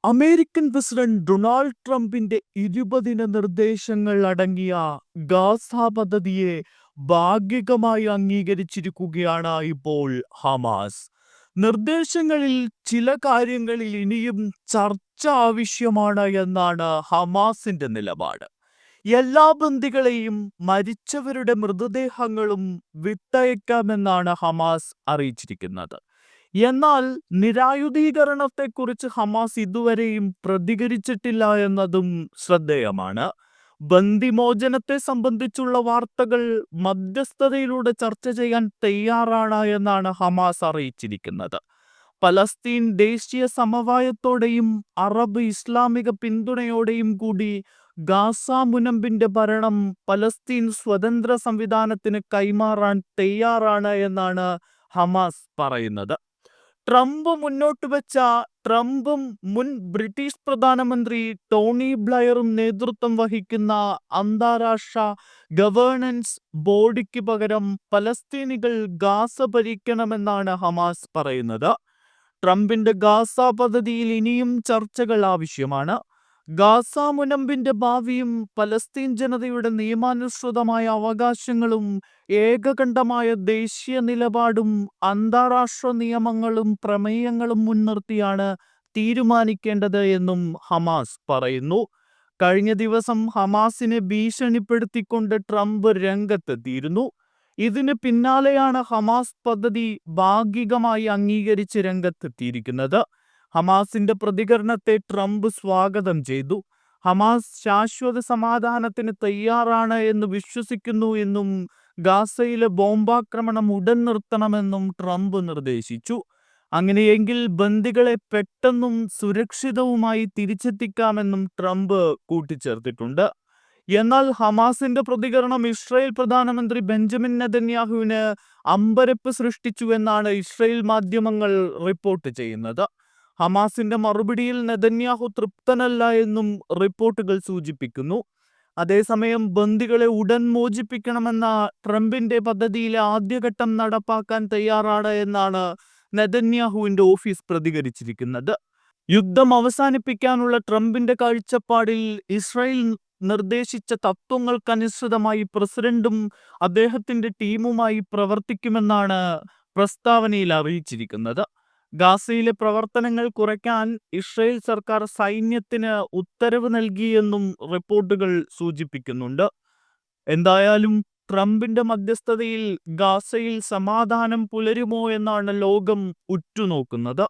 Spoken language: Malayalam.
അമേരിക്കൻ പ്രസിഡന്റ് ഡൊണാൾഡ് ട്രംപിന്റെ 20 നിർദ്ദേശങ്ങൾ അടങ്ങിയ ഗാസ പദ്ധതിയെ ഭാഗികമായി അംഗീകരിച്ചിരിക്കുകയാണ് ഇപ്പോൾ ഹമാസ്. നിർദ്ദേശങ്ങളിൽ ചില കാര്യങ്ങളിൽ ഇനിയും ചർച്ച ആവശ്യമാണ് എന്നാണ് ഹമാസിന്റെ നിലപാട്. എല്ലാ ബന്ദികളെയും മരിച്ചവരുടെ മൃതദേഹങ്ങളും വിട്ടയക്കാമെന്നാണ് ഹമാസ് അറിയിച്ചിരിക്കുന്നത്. എന്നാൽ നിരായുധീകരണത്തെക്കുറിച്ച് ഹമാസ് ഇതുവരെയും പ്രതികരിച്ചിട്ടില്ല എന്നതും ശ്രദ്ധേയമാണ്. ബന്ദിമോചനത്തെ സംബന്ധിച്ചുള്ള വാർത്തകൾ മധ്യസ്ഥതയിലൂടെ ചർച്ച ചെയ്യാൻ തയ്യാറാണ് എന്നാണ് ഹമാസ് അറിയിച്ചിരിക്കുന്നത്. പലസ്തീൻ ദേശീയ സമവായത്തോടെയും അറബ് ഇസ്ലാമിക പിന്തുണയോടെയും കൂടി ഗാസ മുനമ്പിന്റെ ഭരണം പലസ്തീൻ സ്വതന്ത്ര സംവിധാനത്തിന് കൈമാറാൻ തയ്യാറാണ് എന്നാണ് ഹമാസ് പറയുന്നത്. ട്രംപ് മുന്നോട്ട് വെച്ച ട്രംപും മുൻ ബ്രിട്ടീഷ് പ്രധാനമന്ത്രി ടോണി ബ്ലെയറും നേതൃത്വം വഹിക്കുന്ന അന്താരാഷ്ട്ര ഗവേണൻസ് ബോഡിക്ക് പകരം പലസ്തീനികൾ ഗാസ ഭരിക്കണമെന്നാണ് ഹമാസ് പറയുന്നത്. ട്രംപിന്റെ ഗാസ പദ്ധതിയിൽ ഇനിയും ചർച്ചകൾ ആവശ്യമാണ്. ഗാസ മുനമ്പിന്റെ ഭാവിയും പലസ്തീൻ ജനതയുടെ നിയമാനുസൃതമായ അവകാശങ്ങളും ഏകകണ്ഠമായ ദേശീയ നിലപാടും അന്താരാഷ്ട്ര നിയമങ്ങളും പ്രമേയങ്ങളും മുൻനിർത്തിയാണ് തീരുമാനിക്കേണ്ടത് എന്നും ഹമാസ് പറയുന്നു. കഴിഞ്ഞ ദിവസം ഹമാസിനെ ഭീഷണിപ്പെടുത്തിക്കൊണ്ട് ട്രംപ് രംഗത്തെത്തിയിരുന്നു. ഇതിന് പിന്നാലെയാണ് ഹമാസ് പദ്ധതി ഭാഗികമായി അംഗീകരിച്ച് രംഗത്തെത്തിയിരിക്കുന്നത്. ഹമാസിന്റെ പ്രതികരണത്തെ ട്രംപ് സ്വാഗതം ചെയ്തു. ഹമാസ് ശാശ്വത സമാധാനത്തിന് തയ്യാറാണ് എന്ന് വിശ്വസിക്കുന്നു എന്നും ഗാസയിലെ ബോംബാക്രമണം ഉടൻ നിർത്തണമെന്നും ട്രംപ് നിർദ്ദേശിച്ചു. അങ്ങനെയെങ്കിൽ ബന്ദികളെ പെട്ടെന്നും സുരക്ഷിതവുമായി തിരിച്ചെത്തിക്കാമെന്നും ട്രംപ് കൂട്ടിച്ചേർത്തിട്ടുണ്ട്. എന്നാൽ ഹമാസിന്റെ പ്രതികരണം ഇസ്രായേൽ പ്രധാനമന്ത്രി ബെഞ്ചമിൻ നെതന്യാഹുവിന് അമ്പരപ്പ് സൃഷ്ടിച്ചു എന്നാണ് ഇസ്രായേൽ മാധ്യമങ്ങൾ റിപ്പോർട്ട് ചെയ്യുന്നത്. ഹമാസിന്റെ മറുപടിയിൽ നെതന്യാഹു തൃപ്തനല്ല എന്നും റിപ്പോർട്ടുകൾ സൂചിപ്പിക്കുന്നു. അതേസമയം ബന്ദികളെ ഉടൻ മോചിപ്പിക്കണമെന്ന ട്രംപിന്റെ പദ്ധതിയിലെ ആദ്യഘട്ടം നടപ്പാക്കാൻ തയ്യാറാണ് എന്നാണ് നെതന്യാഹുവിന്റെ ഓഫീസ് പ്രതികരിച്ചിരിക്കുന്നത്. യുദ്ധം അവസാനിപ്പിക്കാനുള്ള ട്രംപിന്റെ കാഴ്ചപ്പാടിൽ ഇസ്രായേൽ നിർദ്ദേശിച്ച തത്വങ്ങൾക്കനുസൃതമായി പ്രസിഡന്റും അദ്ദേഹത്തിന്റെ ടീമുമായി പ്രവർത്തിക്കുമെന്നാണ് പ്രസ്താവനയിൽ അറിയിച്ചിരിക്കുന്നത്. ഗാസയിലെ പ്രവർത്തനങ്ങൾ കുറയ്ക്കാൻ ഇസ്രായേൽ സർക്കാർ സൈന്യത്തിന് ഉത്തരവ് നൽകിയെന്നും റിപ്പോർട്ടുകൾ സൂചിപ്പിക്കുന്നുണ്ട്. എന്തായാലും ട്രംപിന്റെ മധ്യസ്ഥതയിൽ ഗാസയിൽ സമാധാനം പുലരുമോ എന്നാണ് ലോകം ഉറ്റുനോക്കുന്നത്.